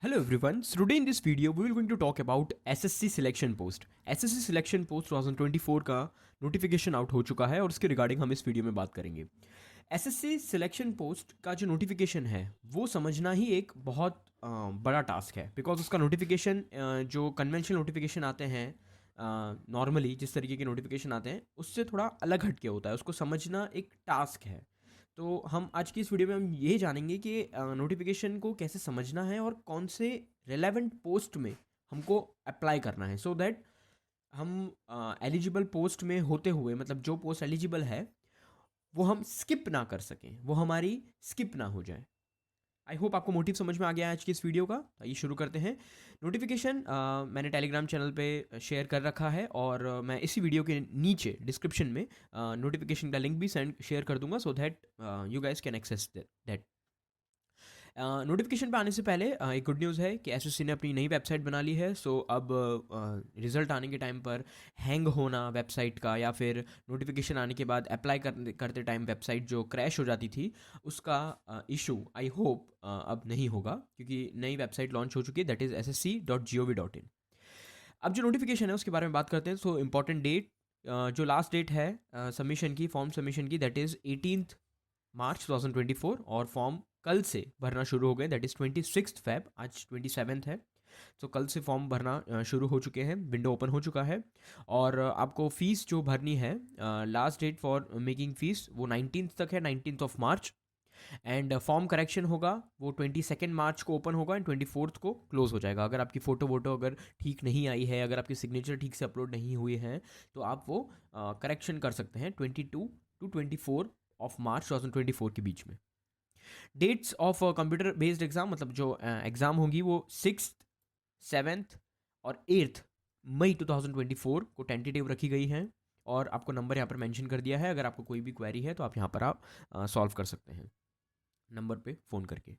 Hello everyone. So today in this video we will going to talk about SSC selection post. SSC selection post 2024 का notification out हो चुका है और उसके regarding हम इस वीडियो में बात करेंगे। SSC सिलेक्शन पोस्ट का जो नोटिफिकेशन है वो समझना ही एक बहुत बड़ा टास्क है, बिकॉज उसका नोटिफिकेशन जो कन्वेंशनल नोटिफिकेशन आते हैं नॉर्मली जिस तरीके के नोटिफिकेशन आते हैं उससे थोड़ा अलग हटके होता है। उसको समझना एक टास्क है। तो हम आज की इस वीडियो में हम ये जानेंगे कि नोटिफिकेशन को कैसे समझना है और कौन से रेलेवेंट पोस्ट में हमको अप्लाई करना है, सो दैट हम एलिजिबल पोस्ट में होते हुए, मतलब जो पोस्ट एलिजिबल है वो हम स्किप ना कर सकें, वो हमारी स्किप ना हो जाए। आई होप आपको मोटिव समझ में आ गया है आज की इस वीडियो का। आइए शुरू करते हैं। नोटिफिकेशन मैंने टेलीग्राम चैनल पे शेयर कर रखा है और मैं इसी वीडियो के नीचे डिस्क्रिप्शन में नोटिफिकेशन का लिंक भी शेयर कर दूंगा, so that you guys can access that. Notification पे आने से पहले एक गुड न्यूज़ है कि एसएससी ने अपनी नई वेबसाइट बना ली है। सो अब रिजल्ट आने के टाइम पर हैंग होना वेबसाइट का, या फिर नोटिफिकेशन आने के बाद अप्लाई करते टाइम वेबसाइट जो क्रैश हो जाती थी, उसका इशू आई होप अब नहीं होगा, क्योंकि नई वेबसाइट लॉन्च हो चुकी है, दैट इज़ ssc.gov.in। अब जो नोटिफिकेशन है उसके बारे में बात करते हैं। सो इम्पॉर्टेंट डेट, जो लास्ट डेट है सबमिशन की, फॉर्म सबमिशन की, दैट इज़ 18 मार्च 2024, और फॉर्म कल से भरना शुरू हो गए, दैट इज़ 26 फेब, आज 27 है। तो कल से फॉर्म भरना शुरू हो चुके हैं, विंडो ओपन हो चुका है। और आपको फ़ीस जो भरनी है, last date for making fees वो 19 तक है, 19 of March. And form correction होगा वो 22 मार्च को ओपन होगा एंड 24 को क्लोज हो जाएगा। अगर आपकी फ़ोटो वोटो अगर ठीक नहीं आई है, अगर आपकी सिग्नेचर ठीक से अपलोड नहीं हुए हैं, तो आप वो करेक्शन कर सकते हैं 22 टू 24 ऑफ मार्च 2024 के बीच में। Dates of computer based exam, मतलब जो एग्ज़ाम होंगी वो 6th 7th और 8th मई 2024 को टेंटेटिव रखी गई हैं। और आपको नंबर यहाँ पर मेंशन कर दिया है। अगर आपको कोई भी क्वेरी है तो आप यहाँ पर आप सॉल्व कर सकते हैं नंबर पे फ़ोन करके।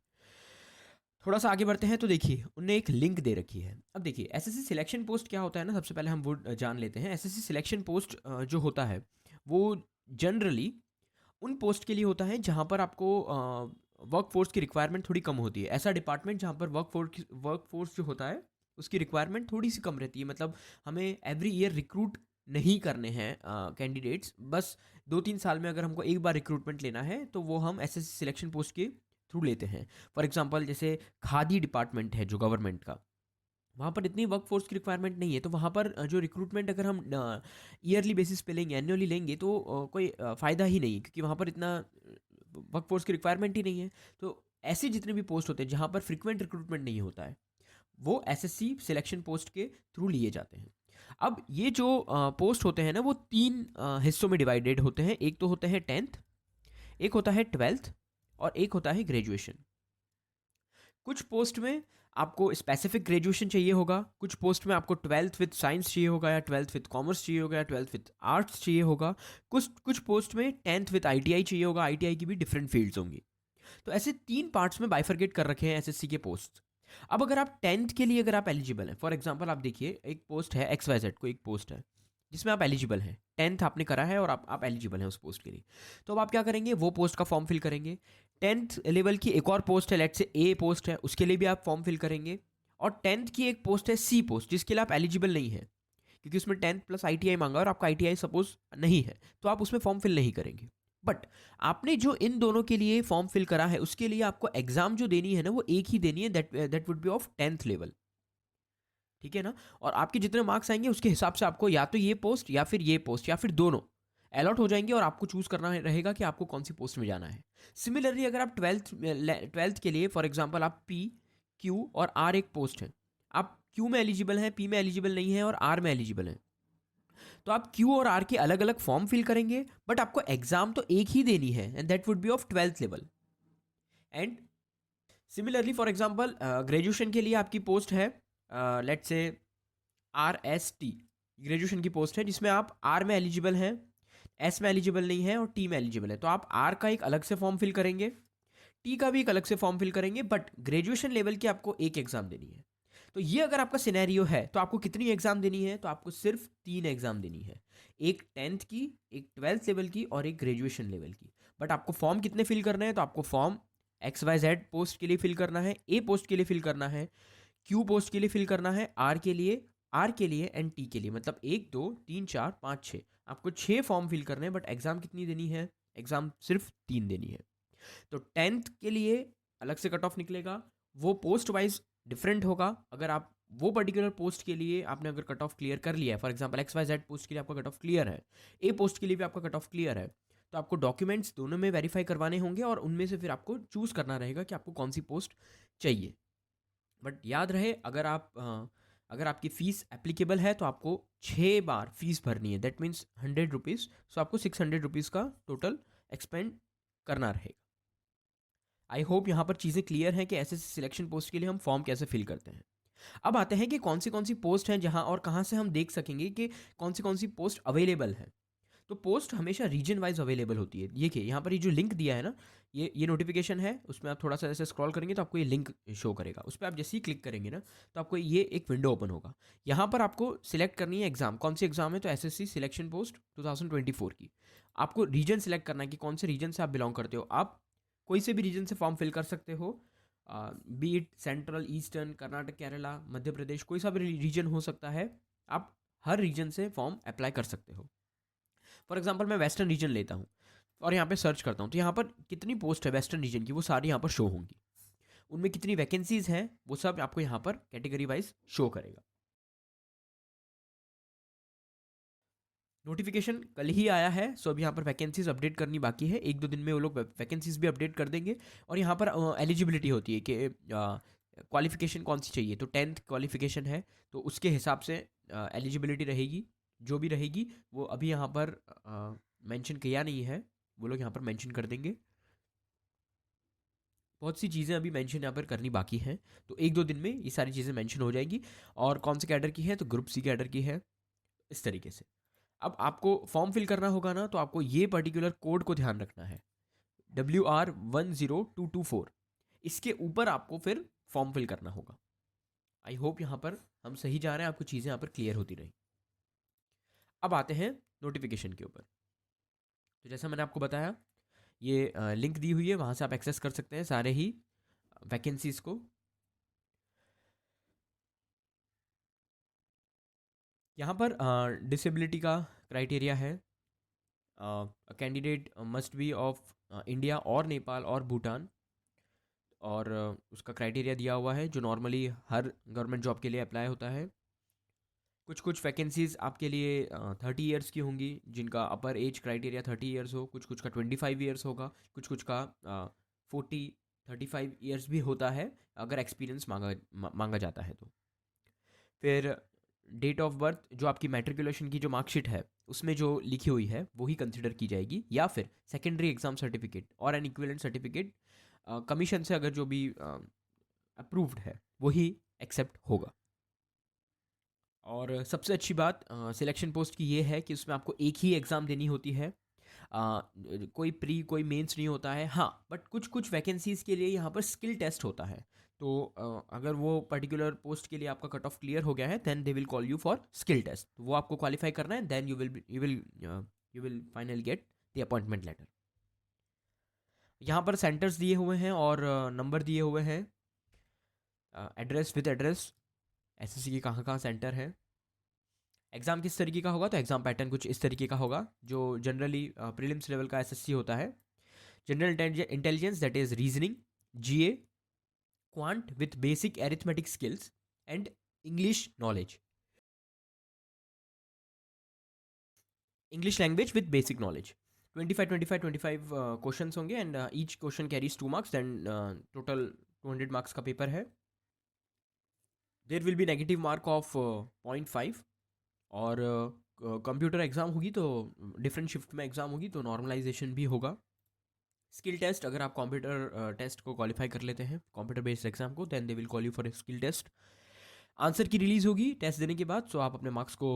थोड़ा सा आगे बढ़ते हैं तो देखिए उनने एक लिंक दे रखी है। अब देखिए एसएससी सिलेक्शन पोस्ट क्या होता है ना, सबसे पहले हम वो जान लेते हैं। एसएससी सिलेक्शन पोस्ट जो होता है वो जनरली उन पोस्ट के लिए होता है जहाँ पर आपको वर्क फोर्स की रिक्वायरमेंट थोड़ी कम होती है। ऐसा डिपार्टमेंट जहाँ पर वर्क फोर्स जो होता है उसकी रिक्वायरमेंट थोड़ी सी कम रहती है, मतलब हमें एवरी ईयर रिक्रूट नहीं करने हैं कैंडिडेट्स, बस 2-3 साल में अगर हमको एक बार रिक्रूटमेंट लेना है तो वो हम एसएससी सिलेक्शन पोस्ट के थ्रू लेते हैं। फॉर एग्जांपल जैसे खादी डिपार्टमेंट है जो गवर्नमेंट का, वहाँ पर इतनी वर्क फोर्स की रिक्वायरमेंट नहीं है, तो वहाँ पर जो रिक्रूटमेंट अगर हम ईयरली बेसिस पे लेंगे, एनुअली लेंगे, तो कोई फ़ायदा ही नहीं है, क्योंकि वहाँ पर इतना वर्क फोर्स की रिक्वायरमेंट ही नहीं है। तो ऐसे जितने भी पोस्ट होते हैं जहाँ पर फ्रिक्वेंट रिक्रूटमेंट नहीं होता है, वो एसएससी सिलेक्शन पोस्ट के थ्रू लिए जाते हैं। अब ये जो पोस्ट होते हैं ना, वो 3 हिस्सों में डिवाइडेड होते हैं। एक तो होता है 10th, एक होता है 12th, और एक होता है ग्रेजुएशन। कुछ पोस्ट में आपको स्पेसिफिक ग्रेजुएशन चाहिए होगा, कुछ पोस्ट में आपको 12th विद साइंस चाहिए होगा, या 12th विद कॉमर्स चाहिए होगा, या 12th विद आर्ट्स चाहिए होगा। कुछ कुछ पोस्ट में 10th विद आईटीआई चाहिए होगा। आईटीआई की भी डिफरेंट फील्ड्स होंगी। तो ऐसे 3 पार्ट्स में बाइफरकेट कर रखे हैं एसएससी के पोस्ट। अब अगर आप 10th के लिए अगर आप एलिजिबल हैं, फॉर एग्जाम्पल आप देखिए एक पोस्ट है XYZ, को एक पोस्ट है जिसमें आप एलिजिबल हैं, 10th आपने करा है और आप एलिजिबल हैं उस पोस्ट के लिए। तो अब आप क्या करेंगे, वो पोस्ट का फॉर्म फिल करेंगे। 10th लेवल की एक और पोस्ट है, लेट्स से A पोस्ट है, उसके लिए भी आप फॉर्म फिल करेंगे। और 10th की एक पोस्ट है C पोस्ट, जिसके लिए आप एलिजिबल नहीं है, क्योंकि उसमें 10th प्लस ITI मांगा और आपका ITI सपोज नहीं है, तो आप उसमें फॉर्म फिल नहीं करेंगे। बट आपने जो इन दोनों के लिए फॉर्म फिल करा है उसके लिए आपको एग्जाम जो देनी है ना, वो एक ही देनी है, that would be of 10th level. ठीक है ना। और आपके जितने मार्क्स आएंगे उसके हिसाब से आपको या तो ये पोस्ट या फिर ये पोस्ट या फिर दोनों अलॉट हो जाएंगे, और आपको चूज करना रहेगा कि आपको कौन सी पोस्ट में जाना है। सिमिलरली अगर आप ट्वेल्थ के लिए फॉर एग्जांपल आप P, Q और R एक पोस्ट है, आप Q में एलिजिबल हैं, P में एलिजिबल नहीं है और R में एलिजिबल हैं, तो आप Q और R के अलग अलग फॉर्म फिल करेंगे, बट आपको एग्जाम तो एक ही देनी है, and that would be of 12th level. And similarly for example graduation के लिए आपकी पोस्ट है लेट्स से RST, ग्रेजुएशन की पोस्ट है जिसमें आप R में एलिजिबल हैं, S में एलिजिबल नहीं है और T में एलिजिबल है। तो आप R का एक अलग से फॉर्म फिल करेंगे, T का भी एक अलग से फॉर्म फिल करेंगे, बट ग्रेजुएशन लेवल की आपको एक एग्जाम देनी है। तो ये अगर आपका सिनेरियो है तो आपको कितनी एग्जाम देनी है, तो आपको सिर्फ 3 एग्जाम देनी है, एक 10th की, एक 12th लेवल की और एक ग्रेजुएशन लेवल की। बट आपको फॉर्म कितने फिल करने हैं, तो आपको फॉर्म XYZ पोस्ट के लिए फिल करना है, A पोस्ट के लिए फिल करना है क्यू पोस्ट के लिए फिल करना है, आर के लिए एंड टी के लिए, मतलब 1 2 3 4 5 6, आपको 6 फॉर्म फिल करने हैं, बट एग्ज़ाम कितनी देनी है? एग्ज़ाम सिर्फ 3 देनी है। तो 10th के लिए अलग से कट ऑफ निकलेगा, वो पोस्ट वाइज डिफरेंट होगा। अगर आप वो पर्टिकुलर पोस्ट के लिए आपने अगर कट ऑफ क्लियर कर लिया है, फॉर एग्जांपल XYZ पोस्ट के लिए आपका कट ऑफ क्लियर है, ए पोस्ट के लिए भी आपका कट ऑफ क्लियर है, तो आपको डॉक्यूमेंट्स दोनों में वेरीफाई करवाने होंगे और उनमें से फिर आपको चूज करना रहेगा कि आपको कौन सी पोस्ट चाहिए। बट याद रहे, अगर आपकी फ़ीस एप्लीकेबल है तो आपको 6 बार फीस भरनी है, दैट मीन्स 100 रुपीज़। सो आपको 600 रुपीज़ का टोटल एक्सपेंड करना रहेगा। आई होप यहाँ पर चीज़ें क्लियर हैं कि एसएससी सिलेक्शन पोस्ट के लिए हम फॉर्म कैसे फिल करते हैं। अब आते हैं कि कौन सी पोस्ट हैं जहाँ और कहाँ से हम देख सकेंगे कि कौन सी पोस्ट अवेलेबल है। तो पोस्ट हमेशा रीजन वाइज अवेलेबल होती है। देखिए यहाँ पर ये जो लिंक दिया है ना, ये नोटिफिकेशन है, उसमें आप थोड़ा सा ऐसे स्क्रॉल करेंगे तो आपको ये लिंक शो करेगा। उस पर आप जैसे ही क्लिक करेंगे ना, तो आपको ये एक विंडो ओपन होगा। यहाँ पर आपको सिलेक्ट करनी है एग्जाम, कौन सी एग्जाम है, तो एसएससी सिलेक्शन पोस्ट 2024 की। आपको रीजन सिलेक्ट करना है कि कौन से रीजन से आप बिलोंग करते हो। आप कोई से भी रीजन से फॉर्म फिल कर सकते हो, be it central, eastern, Karnataka, Kerala, Madhya Pradesh, कोई सा भी रीजन हो सकता है। आप हर रीजन से फॉर्म अप्लाई कर सकते हो। फॉर एग्जाम्पल मैं वेस्टर्न रीजन लेता हूँ और यहाँ पे सर्च करता हूँ, तो यहाँ पर कितनी पोस्ट है वेस्टर्न रीजन की, वो सारी यहाँ पर शो होंगी। उनमें कितनी वैकेंसीज हैं वो सब आपको यहाँ पर कैटेगरी वाइज शो करेगा। नोटिफिकेशन कल ही आया है, सो अब यहाँ पर वैकेंसीज अपडेट करनी बाकी है। 1 2 दिन में वो लोग वैकेंसीज भी अपडेट कर देंगे। और यहाँ पर एलिजिबिलिटी होती है कि क्वालिफिकेशन कौन सी चाहिए, तो 10th क्वालिफिकेशन है तो उसके हिसाब से एलिजिबिलिटी रहेगी। जो भी रहेगी वो अभी यहाँ पर मेंशन किया नहीं है, वो लोग यहाँ पर मेंशन कर देंगे। बहुत सी चीज़ें अभी मेंशन यहाँ पर करनी बाकी हैं, तो 1 2 दिन में ये सारी चीज़ें मेंशन हो जाएगी। और कौन से कैडर की है, तो ग्रुप सी कैडर की है, इस तरीके से। अब आपको फॉर्म फिल करना होगा ना, तो आपको ये पर्टिकुलर कोड को ध्यान रखना है, WR10224। इसके ऊपर आपको फिर फॉर्म फिल करना होगा। आई होप यहाँ पर हम सही जा रहे हैं, आपको चीज़ें यहाँ पर क्लियर होती रही। अब आते हैं नोटिफिकेशन के ऊपर। तो जैसा मैंने आपको बताया, ये लिंक दी हुई है, वहाँ से आप एक्सेस कर सकते हैं सारे ही वैकेंसीज को। यहाँ पर डिसेबिलिटी का क्राइटेरिया है, candidate must be of India और नेपाल और भूटान, और उसका क्राइटेरिया दिया हुआ है जो नॉर्मली हर गवर्नमेंट जॉब के लिए अप्लाई होता है। कुछ वैकेंसीज आपके लिए 30 ईयर्स की होंगी, जिनका अपर एज क्राइटेरिया 30 ईयर्स हो, कुछ का 25 ईयर्स होगा, कुछ का 40 35 ईयर्स भी होता है अगर एक्सपीरियंस मांगा जाता है तो। फिर डेट ऑफ बर्थ, जो आपकी मैट्रिकुलेशन की जो मार्कशीट है उसमें जो लिखी हुई है वही कंसिडर की जाएगी, या फिर सेकेंडरी एग्जाम सर्टिफिकेट और एन इक्विवेलेंट सर्टिफिकेट कमीशन से अगर जो भी अप्रूव्ड है वही एक्सेप्ट होगा। और सबसे अच्छी बात सिलेक्शन पोस्ट की ये है कि उसमें आपको एक ही एग्ज़ाम देनी होती है, कोई प्री कोई मेंस नहीं होता है। हाँ, बट कुछ वैकेंसीज़ के लिए यहाँ पर स्किल टेस्ट होता है। तो अगर वो पर्टिकुलर पोस्ट के लिए आपका कट ऑफ क्लियर हो गया है, then they will call you for skill test. तो वो आपको क्वालिफाई करना है, then you will finally get the appointment letter. यहाँ पर सेंटर्स दिए हुए हैं और नंबर दिए हुए हैं, एड्रेस विद एड्रेस, एसएससी की कहाँ कहाँ सेंटर है। एग्ज़ाम किस तरीके का होगा, तो एग्ज़ाम पैटर्न कुछ इस तरीके का होगा जो जनरली प्रीलिम्स लेवल का एसएससी होता है। General intelligence, that is reasoning, GA, quant with basic arithmetic skills and English knowledge, English language with basic knowledge. 25 question होंगे and each question carries 2 marks, then total 200 marks का paper है। There will be negative mark of 0.5। और computer exam होगी तो different shift में exam होगी, तो normalisation भी होगा। स्किल टेस्ट, अगर आप कंप्यूटर टेस्ट को क्वालिफाई कर लेते हैं, कंप्यूटर बेस्ड एग्जाम को, then they will call you for skill test. Answer key release होगी टेस्ट देने के बाद, सो आप अपने मार्क्स को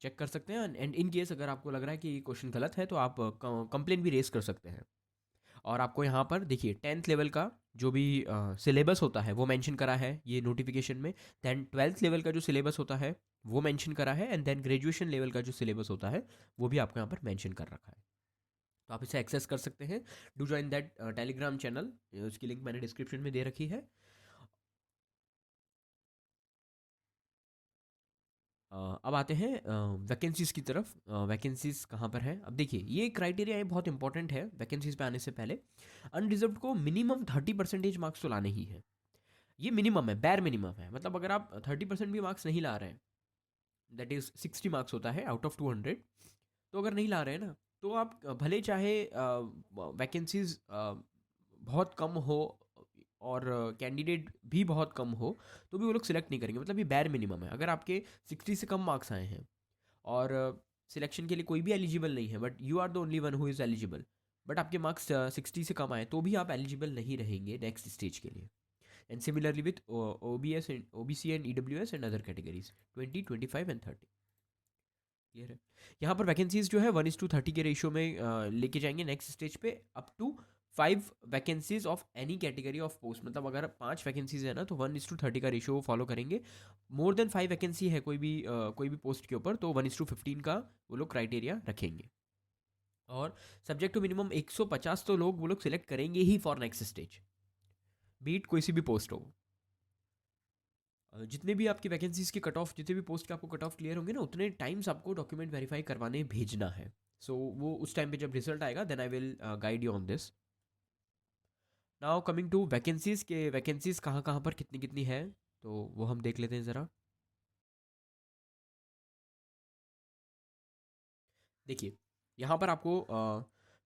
चेक कर सकते हैं। एंड इन केस अगर आपको लग रहा है कि क्वेश्चन गलत है तो आप कंप्लेन भी रेज कर सकते हैं। और आपको यहाँ पर देखिए 10th लेवल का जो भी सिलेबस होता है वो मेंशन करा है ये नोटिफिकेशन में। देन 12th लेवल का जो सिलेबस होता है वो मेंशन करा है, एंड देन ग्रेजुएशन लेवल का जो सिलेबस होता है वो भी आपको यहाँ पर मेंशन कर रखा है। तो आप इसे एक्सेस कर सकते हैं। Do join that Telegram channel, उसकी लिंक मैंने डिस्क्रिप्शन में दे रखी है। अब आते हैं वैकेंसीज़ की तरफ। वैकेंसीज़ कहाँ पर है? अब देखिए, ये क्राइटेरिया ये बहुत इंपॉर्टेंट है वैकेंसीज़ पे आने से पहले। अनरिजर्व्ड को मिनिमम 30% मार्क्स तो लाने ही है। ये मिनिमम है, bare मिनिमम है। मतलब अगर आप 30% भी मार्क्स नहीं ला रहे हैं, दैट इज़ 60 मार्क्स होता है आउट ऑफ 200, तो अगर नहीं ला रहे हैं ना, तो आप भले चाहे वैकेंसीज़ बहुत कम हो और कैंडिडेट भी बहुत कम हो, तो भी वो लोग सिलेक्ट नहीं करेंगे। मतलब ये bare मिनिमम है। अगर आपके 60 से कम मार्क्स आए हैं और सिलेक्शन के लिए कोई भी एलिजिबल नहीं है, but you are the only one who is eligible, but आपके मार्क्स 60 से कम आए, तो भी आप एलिजिबल नहीं रहेंगे नेक्स्ट स्टेज के लिए। And similarly with OBS and OBC and EWS and other categories 20, 25 and 30। Clear है? यहाँ पर वैकेंसीज जो है 1:30 के रेशियो में लेके जाएंगे नेक्स्ट स्टेज पे, up to 5 vacancies of any category of post. मतलब अगर 5 वैकेंसीज है ना, तो 1:30 का रेशियो फॉलो करेंगे। मोर देन 5 वैकेंसी है कोई भी पोस्ट के ऊपर, तो 1:15 का वो लोग क्राइटेरिया रखेंगे। और सब्जेक्ट टू मिनिमम 150 तो लोग वो लोग सिलेक्ट करेंगे ही फॉर नेक्स्ट स्टेज, बीट कोई सी भी पोस्ट हो। जितने भी आपकी वैकेंसीज की कट ऑफ, जितने भी पोस्ट के आपको कट ऑफ क्लियर होंगे ना, उतने टाइम्स आपको डॉक्यूमेंट वेरीफाई करवाने भेजना है। सो वो उस टाइम पे जब रिजल्ट आएगा, then I will guide you on this. Now coming to vacancies के, वैकेंसीज कहाँ कहाँ पर कितनी कितनी है, तो वो हम देख लेते हैं ज़रा। देखिए, यहाँ पर आपको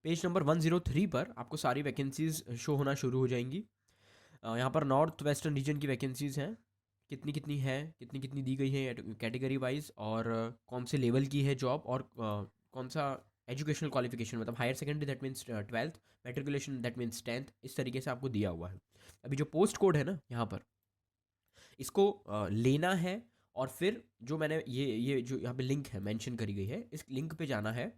पेज नंबर 103 पर आपको सारी वैकेंसीज शो होना शुरू हो जाएंगी। यहाँ पर नॉर्थ वेस्टर्न रीजन की वैकेंसीज हैं, कितनी कितनी है, कितनी कितनी दी गई है कैटेगरी वाइज, और कौन से लेवल की है जॉब, और कौन सा एजुकेशनल क्वालिफिकेशन, मतलब higher secondary that means 12th, matriculation that means 10th, इस तरीके से आपको दिया हुआ है। अभी जो पोस्ट कोड है ना यहाँ पर, इसको लेना है, और फिर जो मैंने ये जो यहाँ पे लिंक है मेंशन करी गई है, इस लिंक पे जाना है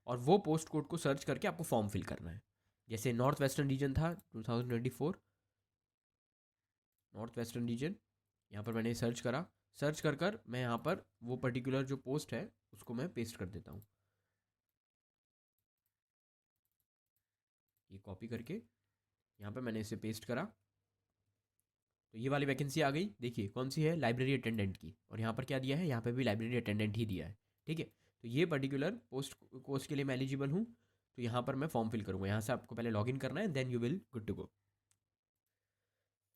और वो पोस्ट कोड को सर्च करके आपको फॉर्म फिल करना है। जैसे नॉर्थ वेस्टर्न रीजन था 2024, नॉर्थ वेस्टर्न रीजन, यहाँ पर मैंने सर्च करा, सर्च कर कर मैं यहाँ पर वो पर्टिकुलर जो पोस्ट है उसको मैं पेस्ट कर देता हूँ, ये कॉपी करके यहाँ पर मैंने इसे पेस्ट करा। तो ये वाली वैकेंसी आ गई। देखिए कौन सी है, लाइब्रेरी अटेंडेंट की, और यहाँ पर क्या दिया है, यहाँ पर भी लाइब्रेरी अटेंडेंट ही दिया है। ठीक है, तो ये पर्टिकुलर पोस्ट के लिए मैं एलिजिबल हूँ, तो यहाँ पर मैं फॉर्म फिल करूँगा। यहाँ से आपको पहले लॉगिन करना है, then you will good to go.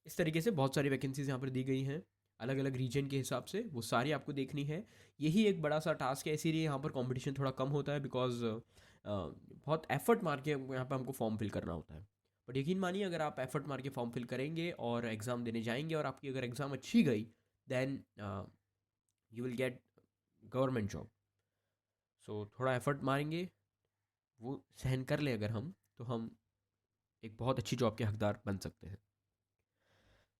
इस तरीके से बहुत सारी वैकेंसीज यहाँ पर दी गई हैं अलग अलग रीजन के हिसाब से, वो सारी आपको देखनी है। यही एक बड़ा सा टास्क है, इसीलिए यहाँ पर कंपटीशन थोड़ा कम होता है, बिकॉज बहुत एफर्ट मार के यहाँ पर हमको फॉर्म फिल करना होता है। बट यकीन मानिए, अगर आप एफर्ट मार के फॉर्म फिल करेंगे और एग्ज़ाम देने जाएंगे, और आपकी अगर एग्ज़ाम अच्छी गई, then you will get government job. So थोड़ा एफर्ट मारेंगे, वो सहन कर ले अगर हम, तो हम एक बहुत अच्छी जॉब के हकदार बन सकते हैं।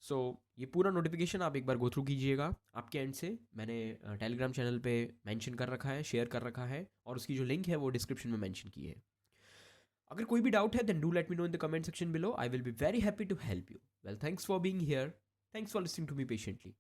सो ये पूरा नोटिफिकेशन आप एक बार गो थ्रू कीजिएगा। आपके एंड से मैंने टेलीग्राम चैनल पे मेंशन कर रखा है, शेयर कर रखा है, और उसकी जो लिंक है वो डिस्क्रिप्शन में मेंशन की है। अगर कोई भी डाउट है, then do let me know in the comment section below, I will be very happy to help you. Well, thanks for being here, thanks for listening to me patiently.